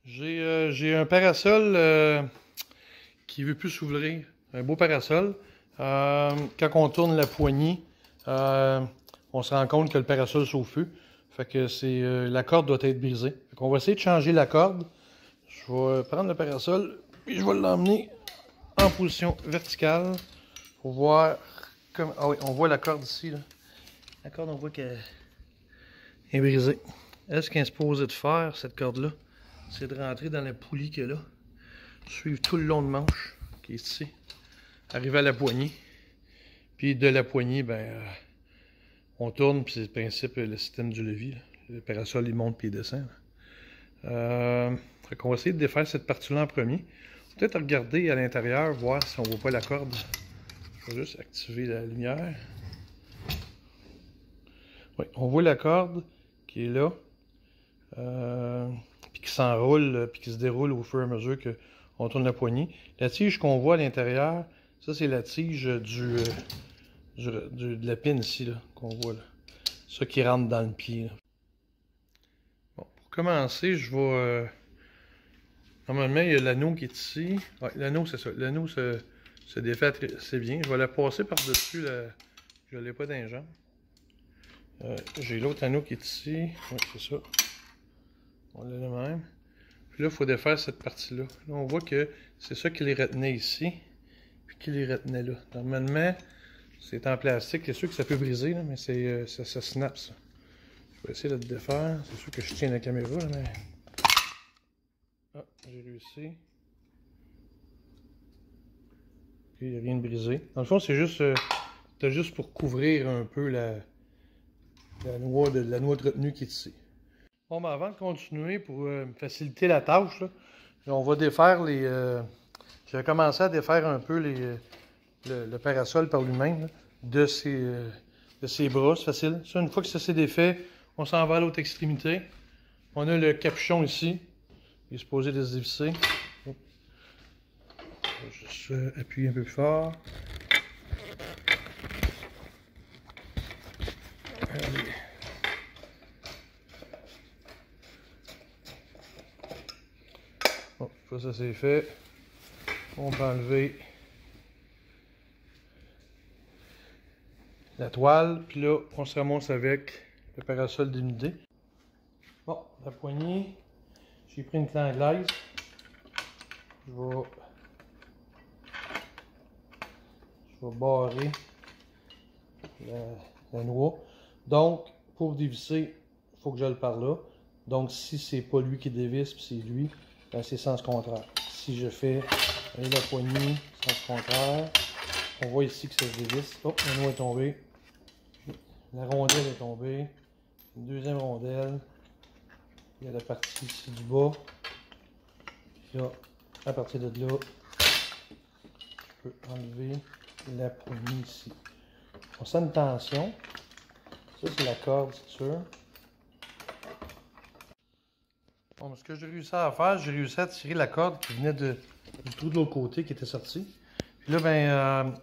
J'ai un parasol qui ne veut plus s'ouvrir. Un beau parasol. Quand on tourne la poignée, on se rend compte que le parasol est au feu. Fait que la corde doit être brisée. Fait qu'on va essayer de changer la corde. Je vais prendre le parasol et je vais l'emmener en position verticale pour voir comme. Ah oui, on voit la corde ici. Là. La corde, on voit qu'elle est brisée. Ce qu'elle est supposée de faire, cette corde-là, c'est de rentrer dans la poulie qu'elle a, suivre tout le long de manche, qui est ici, arriver à la poignée, puis de la poignée, on tourne, puis c'est le principe, le système du levier. Là. Le parasol, il monte puis il descend. Fait qu'on va essayer de défaire cette partie-là en premier. Peut-être regarder à l'intérieur, voir si on ne voit pas la corde. Je vais juste activer la lumière. Oui, on voit la corde qui est là. Puis qui s'enroule, puis qui se déroule au fur et à mesure qu'on tourne la poignée. La tige qu'on voit à l'intérieur, ça c'est la tige de la pine ici, qu'on voit là. Ça qui rentre dans le pied. Là. Bon, pour commencer, je vais... normalement, il y a l'anneau qui est ici. Ouais, l'anneau, c'est ça. L'anneau se défait assez bien. Je vais la passer par-dessus. Je ne l'ai pas dans les jambes. J'ai l'autre anneau qui est ici. Oui, c'est ça. On l'a le même. Puis là, il faut défaire cette partie-là. Là, on voit que c'est ça qui les retenait ici, puis qui les retenait là. Normalement, c'est en plastique. C'est sûr que ça peut briser, là, mais ça snap, ça. Je vais essayer de le défaire. C'est sûr que je tiens la caméra, là, mais... Ah, j'ai réussi. Ok, il n'y a rien de brisé. Dans le fond, c'est juste, juste pour couvrir un peu la noix de retenue qui est ici. Bon, ben avant de continuer, pour me faciliter la tâche, là, on va défaire les... je vais commencer à défaire un peu le parasol par lui-même de ses bras, c'est facile. Ça, une fois que ça s'est défait, on s'en va à l'autre extrémité. On a le capuchon ici. Il est supposé de se dévisser. Je vais juste appuyer un peu plus fort. Allez. Bon, ça c'est fait. On va enlever la toile, puis là, on se ramasse avec le parasol dénudé. Bon, la poignée, j'ai pris une clé anglaise. Je vais barrer la noix. Donc, pour dévisser, il faut que j'aille par là. Donc, si c'est pas lui qui dévisse, puis c'est lui, ben c'est sens contraire. Si je fais la poignée, sens contraire, on voit ici que ça se dévisse. Oh, la noix est tombée. La rondelle est tombée. Une deuxième rondelle. Il y a la partie ici du bas. Puis là, à partir de là, je peux enlever la poignée ici. On sent une tension. Ça, c'est la corde, c'est sûr. Bon, ce que j'ai réussi à faire, j'ai réussi à tirer la corde qui venait du trou de l'autre côté qui était sorti. Puis là,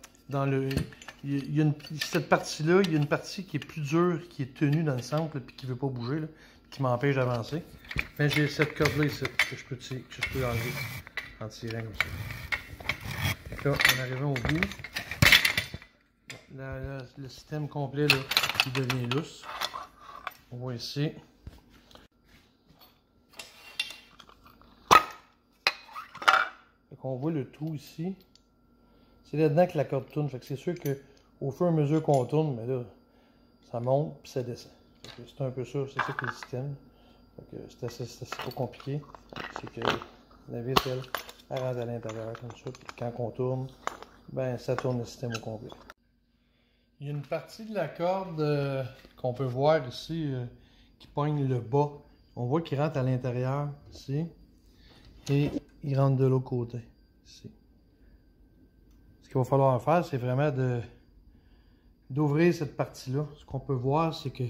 cette partie-là, il y a une partie qui est plus dure, qui est tenue dans le centre, puis qui ne veut pas bouger, là, qui m'empêche d'avancer. Mais j'ai cette corde-là ici que je peux enlever en tirant comme ça. Donc là, en arrivant au bout, le système complet, là, il devient lousse. On voit ici. On voit le trou ici. C'est là-dedans que la corde tourne. Fait que c'est sûr qu'au fur et à mesure qu'on tourne, mais là, ça monte puis ça descend. C'est un peu ça, c'est ça que le système. C'est assez pas compliqué. C'est que la vis, elle rentre à l'intérieur comme ça. Puis quand on tourne, ben ça tourne le système au complet. Il y a une partie de la corde qu'on peut voir ici qui pogne le bas. On voit qu'il rentre à l'intérieur ici. Et il rentre de l'autre côté. Ici. Ce qu'il va falloir faire, c'est vraiment d'ouvrir cette partie-là. Ce qu'on peut voir, c'est que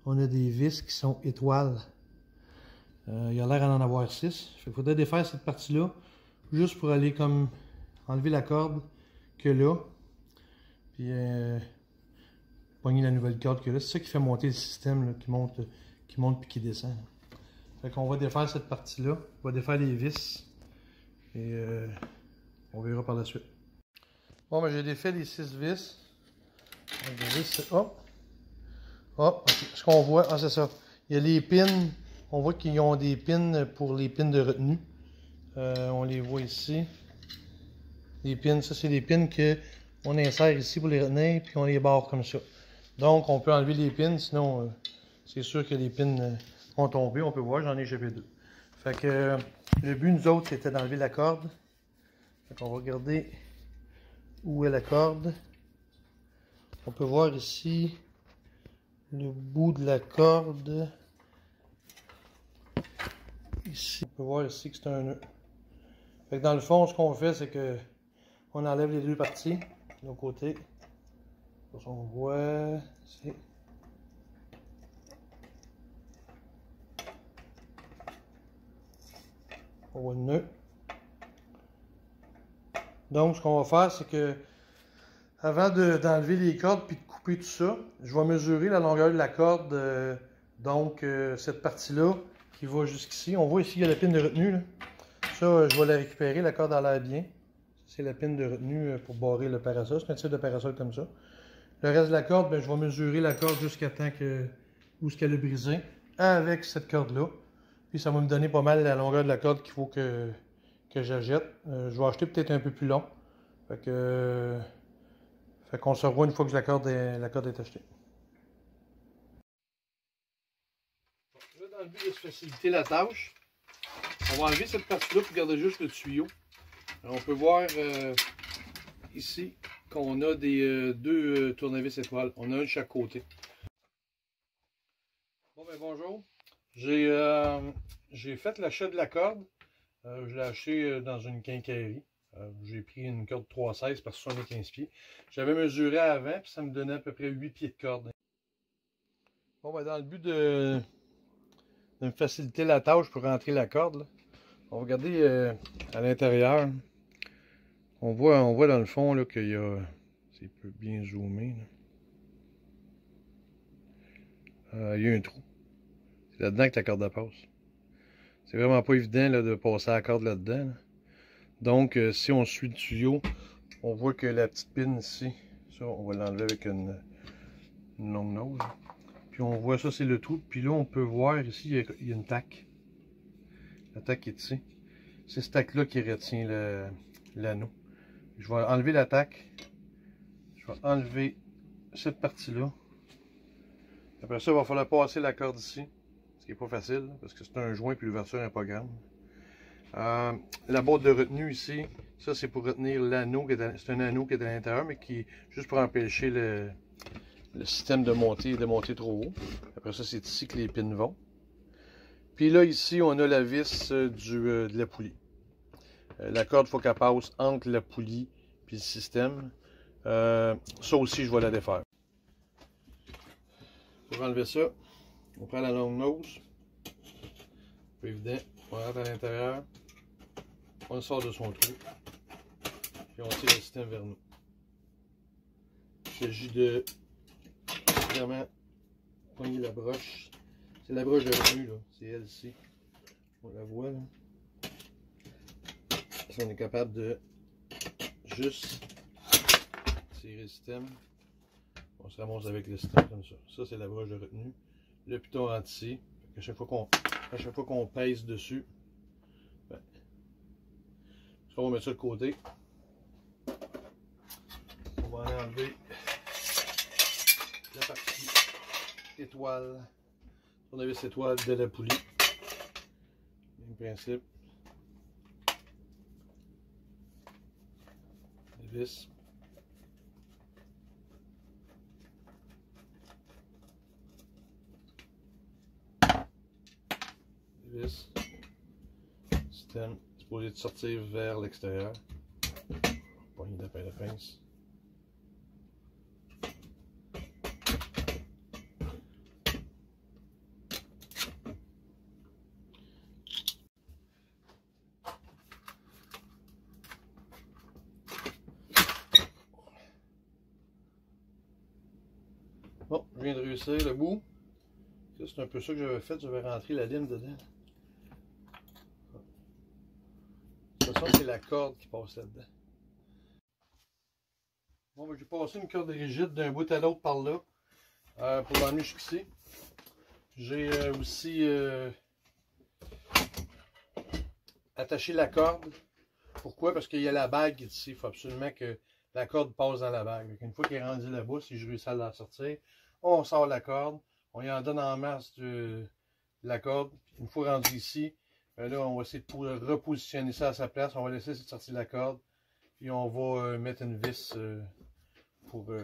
on a des vis qui sont étoiles. Il a l'air d'en avoir 6. Il faudrait défaire cette partie-là, juste pour aller comme enlever la corde que là. Puis pogner la nouvelle corde que là. C'est ça qui fait monter le système, là, qui monte puis qui descend. Fait qu'on va défaire cette partie-là. On va défaire les vis. Et on verra par la suite. Bon, ben j'ai défait les 6 vis. Les vis, hop. Hop, okay. Ce qu'on voit, ah c'est ça. Il y a les pins. On voit qu'ils ont des pins pour les pins de retenue. On les voit ici. Les pins, ça c'est les pins qu'on insère ici pour les retenir, puis on les barre comme ça. Donc on peut enlever les pins, sinon c'est sûr que les pins ont tombé. On peut voir, j'en ai échappé 2. Fait que le but, nous autres, c'était d'enlever la corde. Fait qu'on va regarder où est la corde. On peut voir ici le bout de la corde. Ici, on peut voir ici que c'est un nœud. Fait que dans le fond, ce qu'on fait, c'est que on enlève les deux parties de l'autre côté. On voit ici. On voit le nœud. Donc, ce qu'on va faire, c'est que avant d'enlever les cordes puis de couper tout ça, je vais mesurer la longueur de la corde. Donc, cette partie-là qui va jusqu'ici. On voit ici, il y a la pine de retenue. Là. Ça, je vais la récupérer. La corde a l'air bien. C'est la pine de retenue pour barrer le parasol. C'est un type de parasol comme ça. Le reste de la corde, ben, je vais mesurer la corde jusqu'à temps où est-ce qu'elle est brisée avec cette corde-là. Puis ça va me donner pas mal la longueur de la corde qu'il faut que j'achète. Je vais acheter peut-être un peu plus long. Fait qu'on se revoit une fois que la corde est achetée. Là, dans le but de se faciliter la tâche, on va enlever cette partie-là pour garder juste le tuyau. Alors, on peut voir ici qu'on a des deux tournevis étoiles. On a un de chaque côté. Bon ben bonjour. J'ai fait l'achat de la corde. Je l'ai acheté dans une quincaillerie. J'ai pris une corde 316 par 75 pieds. J'avais mesuré avant, puis ça me donnait à peu près 8 pieds de corde. Bon ben dans le but de me faciliter la tâche pour rentrer la corde, là, on va regarder à l'intérieur. On voit dans le fond là qu'il y a. C'est peu bien zoomé. Il y a un trou. C'est là-dedans que la corde passe. C'est vraiment pas évident là, de passer la corde là-dedans. Là. Donc, si on suit le tuyau, on voit que la petite pine ici, ça, on va l'enlever avec une longue nose. Puis on voit ça, c'est le trou. Puis là, on peut voir ici, il y a une taque. La taque est ici. C'est cette taque-là qui retient l'anneau. Je vais enlever la taque. Je vais enlever cette partie-là. Après ça, il va falloir passer la corde ici. Ce qui n'est pas facile, parce que c'est un joint puis l'ouverture n'est pas grande. La boîte de retenue ici, ça c'est pour retenir l'anneau. C'est un anneau qui est à l'intérieur, mais qui est juste pour empêcher le système de monter trop haut. Après ça, c'est ici que les pins vont. Puis là, ici, on a la vis de la poulie. La corde, il faut qu'elle passe entre la poulie et le système. Ça aussi, je vais la défaire. Pour enlever ça, on prend la longue nose. Pas évident. On rentre à l'intérieur. On le sort de son trou. Puis on tire le système vers nous. Il s'agit de vraiment pogner la broche. C'est la broche de retenue, là. C'est elle ici. On la voit, là. Si on est capable de juste tirer le système, on se ramasse avec le système comme ça. Ça, c'est la broche de retenue. Le piton rentre ici. À chaque fois qu'on pèse dessus, ben, on va mettre ça de côté. On va en enlever la partie étoile. On avait cette étoile de la poulie. Même principe. Les vis. Les vis. Système supposé de sortir vers l'extérieur. Poignée de pain de pince. Bon, je viens de réussir le bout. C'est un peu ça que j'avais fait. J'avais rentré la lime dedans. De toute façon, c'est la corde qui passe là-dedans. Bon, ben, j'ai passé une corde rigide d'un bout à l'autre par là pour l'emmener jusqu'ici. J'ai aussi attaché la corde. Pourquoi? Parce qu'il y a la bague ici. Il faut absolument que la corde passe dans la bague. Une fois qu'elle est rendue là-bas, si je réussis à la sortir, on sort la corde. On y en donne en masse de la corde. Une fois rendu ici, là, on va essayer de repositionner ça à sa place. On va laisser sortir la corde. Puis on va mettre une vis pour le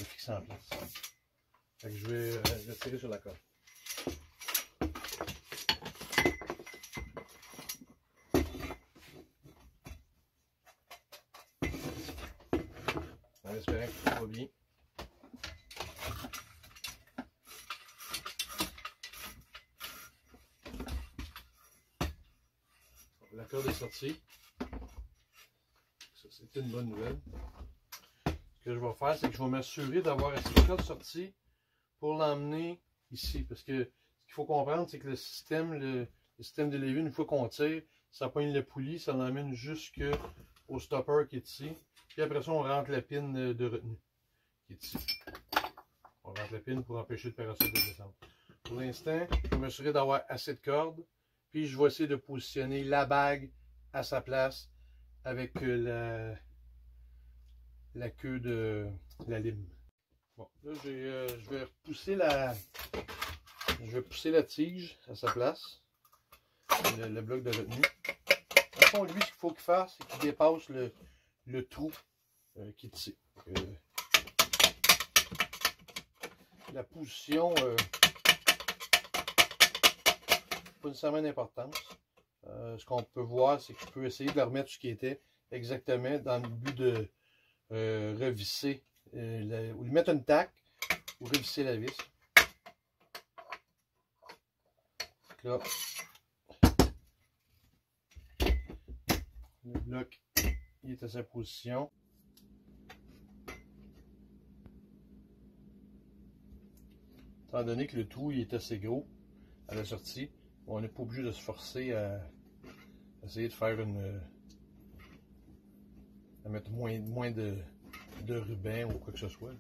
fixer en place. Fait que je vais le tirer sur la corde. En espérant que tout va bien. La corde est sortie. Ça, c'est une bonne nouvelle. Ce que je vais faire, c'est que je vais m'assurer d'avoir assez de corde sortie pour l'emmener ici. Parce que ce qu'il faut comprendre, c'est que le système de levier, une fois qu'on tire, ça poigne le poulie, ça l'emmène jusqu'au stopper qui est ici. Puis après ça, on rentre la pin de retenue qui est ici. On rentre la pin pour empêcher le parasol de descendre. Pour l'instant, je vais m'assurer d'avoir assez de corde. Puis je vais essayer de positionner la bague à sa place avec la queue de la lime. Bon, là je vais pousser la tige à sa place, le bloc de retenue. Au fond, lui, ce qu'il faut qu'il fasse, c'est qu'il dépasse le trou qui est ici. La position pas nécessairement d'importance. Ce qu'on peut voir, c'est que je peux essayer de le remettre ce qui était exactement dans le but de revisser, ou lui mettre une taque ou revisser la vis. Donc là, le bloc il est à sa position. Étant donné que le trou il est assez gros à la sortie, on n'est pas obligé de se forcer à essayer de faire à mettre moins de ruban ou quoi que ce soit.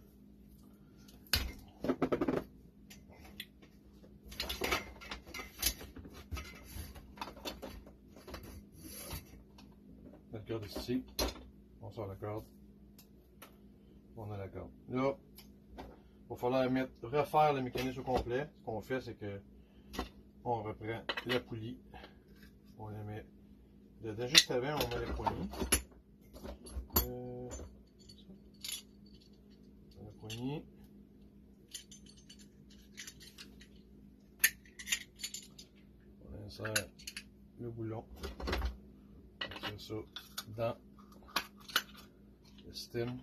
La corde est ici, on sort la corde, on a la corde. Là, il va falloir refaire le mécanisme au complet. Ce qu'on fait, c'est que on reprend la poulie, on la met dedans. Juste avant, on met la poignée. La poignée. On insère le boulon. On tire ça dans le système.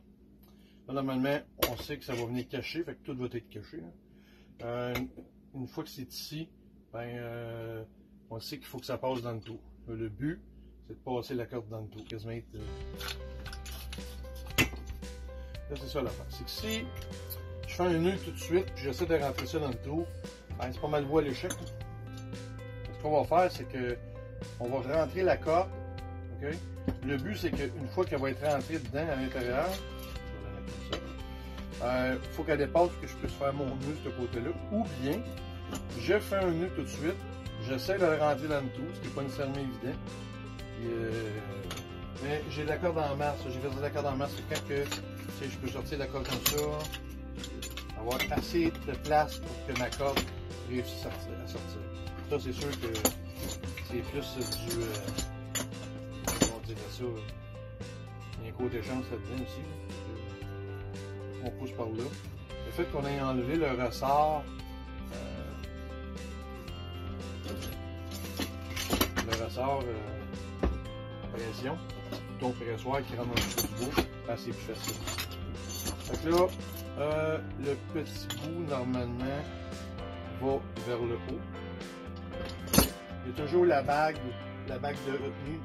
Là, normalement, on sait que ça va venir cacher, fait que tout va être caché. Une fois que c'est ici, ben, on sait qu'il faut que ça passe dans le trou. Le but, c'est de passer la corde dans le trou. Quasiment être, là, c'est ça l'affaire. C'est que si je fais un nœud tout de suite, puis j'essaie de rentrer ça dans le trou, ben, c'est pas mal voie à l'échec. Ce qu'on va faire, c'est que on va rentrer la corde. Okay? Le but, c'est qu'une fois qu'elle va être rentrée dedans, à l'intérieur, je vais la mettre comme ça, il faut qu'elle dépasse pour que je puisse faire mon nœud de ce côté-là. Ou bien, je fais un nœud tout de suite, j'essaie de le rentrer dans le trou, ce qui n'est pas nécessairement évident. Mais j'ai de la corde en masse. J'ai fait de la corde en masse, c'est quand que je peux sortir la corde comme ça, avoir assez de place pour que ma corde réussisse à sortir. Ça, c'est sûr que c'est plus du. Comment dire ça? Il y a un côté chance là-dedans aussi. On pousse par là. Le fait qu'on ait enlevé le ressort. Le ressort à pression, ton pressoir qui rentre dans le du bout, ben c'est plus facile. Fait que là, le petit bout normalement va vers le haut. Il y a toujours la bague de retenue,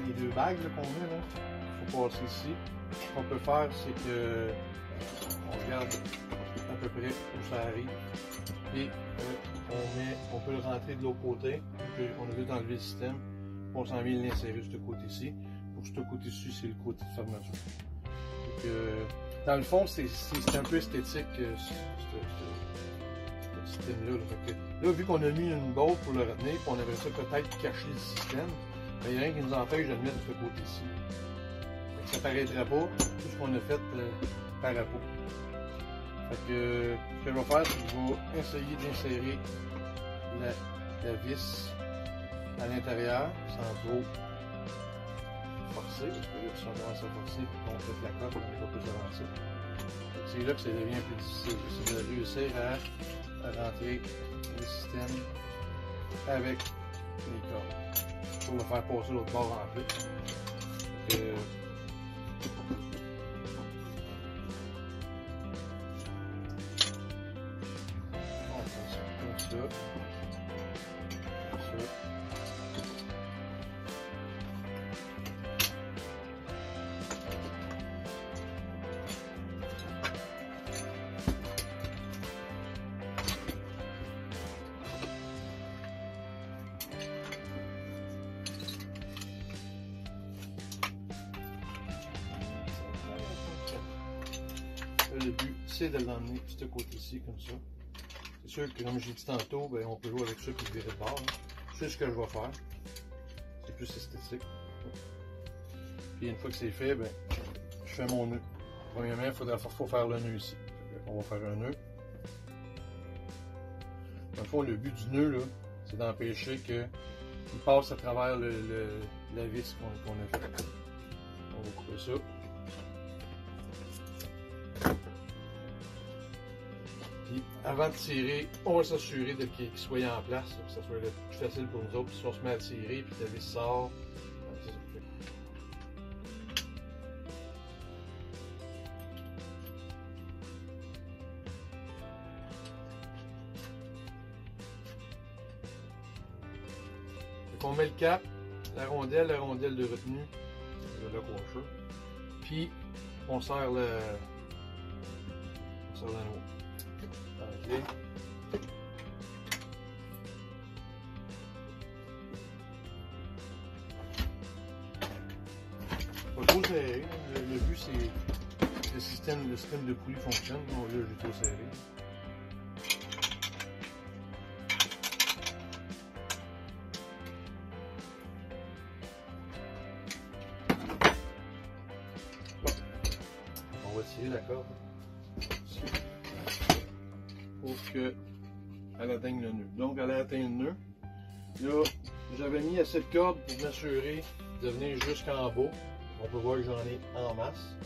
les deux bagues qu'on met là. Il faut passer ici. Ce qu'on peut faire, c'est que on regarde à peu près où ça arrive. Et on peut le rentrer de l'autre côté. On a vu d'enlever le système. On s'en vient l'insérer de ce côté-ci. Pour ce côté-ci, c'est le côté de fermeture. Donc, dans le fond, c'est un peu esthétique ce système-là. Là, vu qu'on a mis une botte pour le retenir, puis on aimerait ça peut-être cacher le système, il n'y a rien qui nous empêche de le mettre de ce côté-ci. Ça ne paraîtra pas, tout ce qu'on a fait paraît pas. Fait que, ce que je vais faire, c'est que je vais essayer d'insérer la vis à l'intérieur, sans trop forcer, parce que là, si on commence à forcer, puis qu'on fait la coque, on n'est pas plus avancé. C'est là que ça devient plus difficile, c'est de réussir à rentrer le système avec les cordes. Pour le faire passer l'autre bord en plus. On fait ça comme ça. Le but, c'est de l'emmener de ce côté-ci, comme ça. C'est sûr que, comme j'ai dit tantôt, ben, on peut jouer avec ça et le virer de bord. C'est ce que je vais faire. C'est plus esthétique. Puis une fois que c'est fait, ben, je fais mon nœud. Premièrement, il faut faire le nœud ici. On va faire un nœud. Dans le fond, le but du nœud, c'est d'empêcher qu'il passe à travers la vis qu'on a fait. On va couper ça. Puis, avant de tirer, on va s'assurer qu'il soit en place, que ça soit le plus facile pour nous autres. Puis si on se met à tirer, puis la vis sort, c'est ça. On met le cap, la rondelle de retenue, le coiffeur, puis on serre l'anneau. Okay. Pas trop serré, le but c'est que le système de poulie fonctionne. Bon, là j'ai trop serré. On va tirer la corde pour qu'elle atteigne le nœud. Donc elle a atteint le nœud. Là, j'avais mis assez de corde pour m'assurer de venir jusqu'en bas. On peut voir que j'en ai en masse.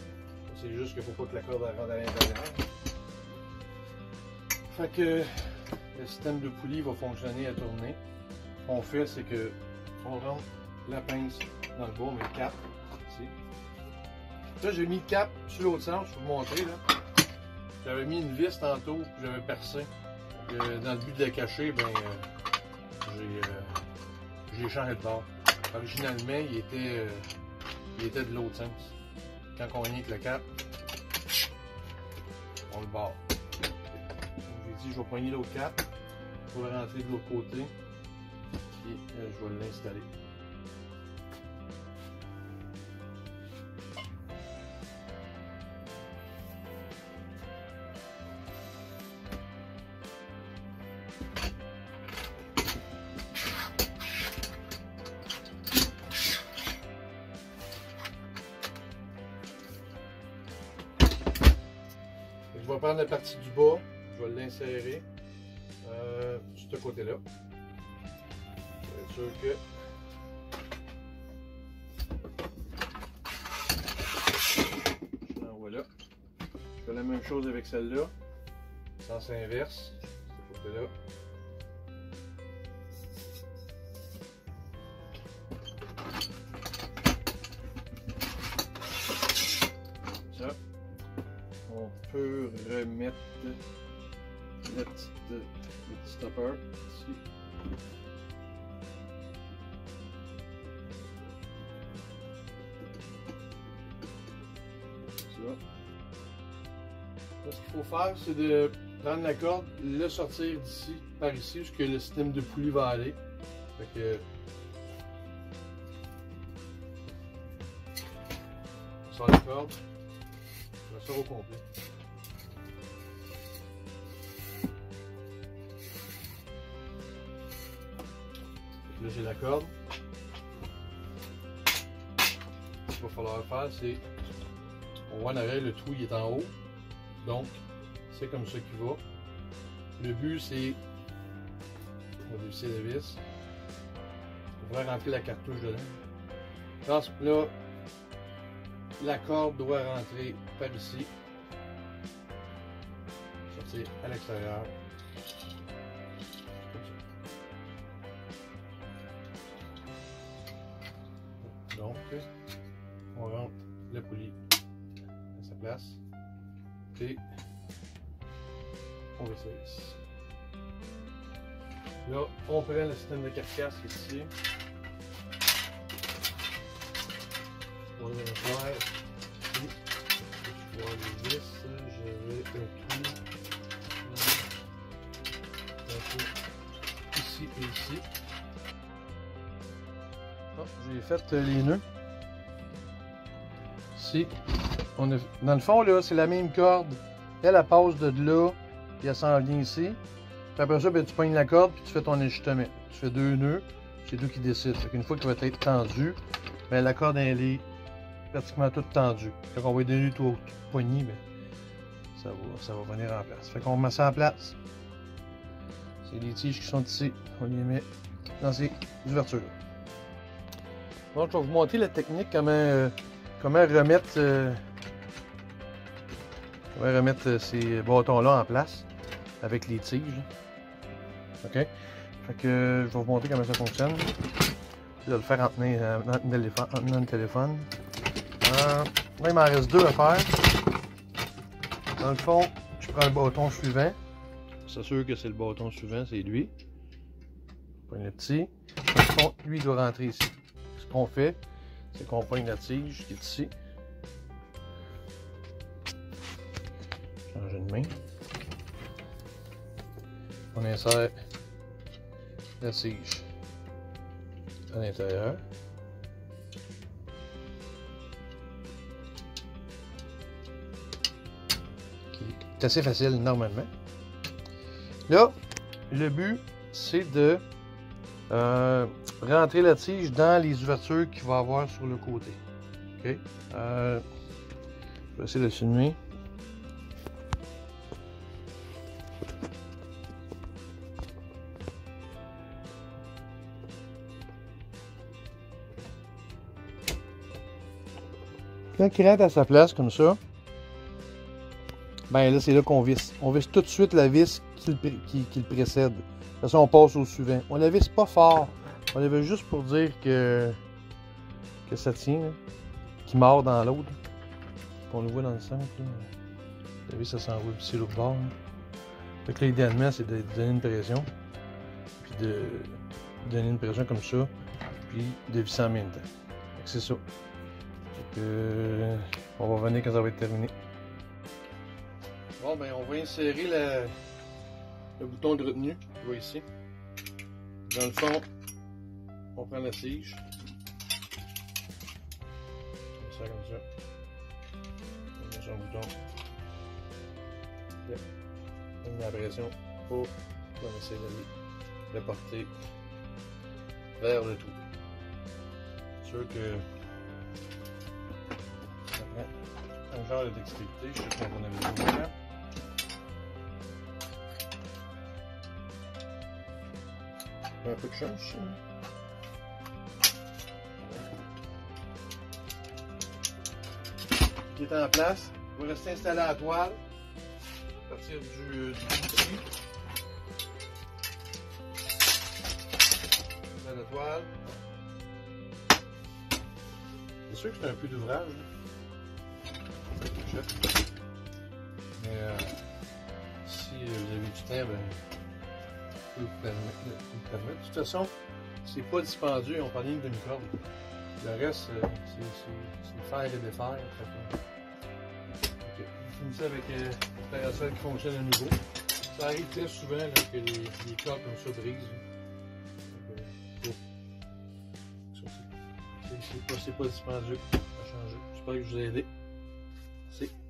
C'est juste qu'il ne faut pas que la corde rentre à l'intérieur. Fait que le système de poulie va fonctionner à tourner. Ce qu'on fait, c'est que on rentre la pince dans le bas, mais le cap ici. Là, j'ai mis le cap sur l'autre sens, je vais vous montrer là. J'avais mis une vis tantôt, j'avais percé. Dans le but de la cacher, ben, j'ai changé de bord. Originalement, il était de l'autre sens. Quand on vient avec le cap, on le barre. J'ai dit, je vais poigner l'autre cap pour le rentrer de l'autre côté et je vais l'installer. Je vais prendre la partie du bas, je vais l'insérer sur ce côté-là. Je vais être sûr que je l'envoie là. Je fais la même chose avec celle-là, sens inverse, ce côté-là. On peut remettre le petit stopper ici. Ça. Là, ce qu'il faut faire, c'est de prendre la corde, le sortir d'ici, par ici, jusqu'à le système de poulie va aller. Fait que sors la corde, je la sors au complet. Là, j'ai la corde. Ce qu'il va falloir faire, c'est, on voit en arrière, le trou il est en haut, donc c'est comme ça qu'il va. Le but, c'est, on va dévisser la vis, on va rentrer la cartouche dedans. Là, la corde doit rentrer par ici, sortir à l'extérieur. Donc, on rentre le poulie à sa place et on ressasse. Là, on prend le système de carcasse qui est ici. On va le faire ici. Je vais voir les vis. J'avais un trou ici et ici. Oh, j'ai fait les nœuds. Ici, on a, dans le fond, là, c'est la même corde. Elle passe de là, puis elle s'en vient ici. Puis après ça, ben, tu pognes la corde, puis tu fais ton ajustement. Tu fais 2 nœuds, c'est toi qui décides. Une fois qu'il va être tendu, ben, la corde elle est pratiquement toute tendue. Quand on va donner tout poignet, ben, ça va venir en place. Fait qu'on met ça en place. C'est les tiges qui sont ici. On les met dans ces ouvertures. Donc, je vais vous montrer la technique, comment remettre ces bâtons-là en place avec les tiges. OK? Fait que je vais vous montrer comment ça fonctionne. Je vais le faire en tenant le téléphone. Là, il m'en reste 2 à faire. Dans le fond, je prends le bâton suivant. C'est sûr que c'est le bâton suivant, c'est lui. Je prends le petit. Dans le fond, lui, il doit rentrer ici. Ce qu'on fait, c'est qu'on poigne la tige qui est ici. Changer de main. On insère la tige à l'intérieur. C'est assez facile normalement. Là, le but, c'est de rentrer la tige dans les ouvertures qu'il va avoir sur le côté. OK? Je vais essayer de le filmer. Quand il rentre à sa place comme ça, ben là c'est là qu'on visse. On visse tout de suite la vis qui le précède. De toute façon, on passe au suivant. On la visse pas fort. On la visse juste pour dire que ça tient, qu'il mord dans l'autre. On le voit dans le centre. Là. La vis, ça s'en va ici l'autre bord. Fait que là, idéalement, c'est de donner une pression. Puis de donner une pression comme ça. Puis de visser en même temps. C'est ça. Fait que, on va revenir quand ça va être terminé. Bon, ben, on va insérer le bouton de retenue qui va ici. Dans le fond, on prend la tige. On met ça comme ça. On met son bouton. Là. On met la pression pour essayer de le porter vers le trou. C'est sûr que ça prend un genre de dextérité. Je sais qu'on avait besoin de un peu de chance. Qui est en place, il va rester installé à la toile à partir du outil. Dans la toile. C'est sûr que c'est un peu d'ouvrage. Mais si vous avez du temps, ben, vous permettre. De toute façon, c'est pas dispendieux, on parle d'une demi-corde. Le reste, c'est faire et défaire. Okay. Je finis ça avec l'opération qui fonctionne à nouveau. Ça arrive très souvent là, que les cordes comme ça brisent. C'est pas dispendieux à changer. J'espère que je vous ai aidé. Merci.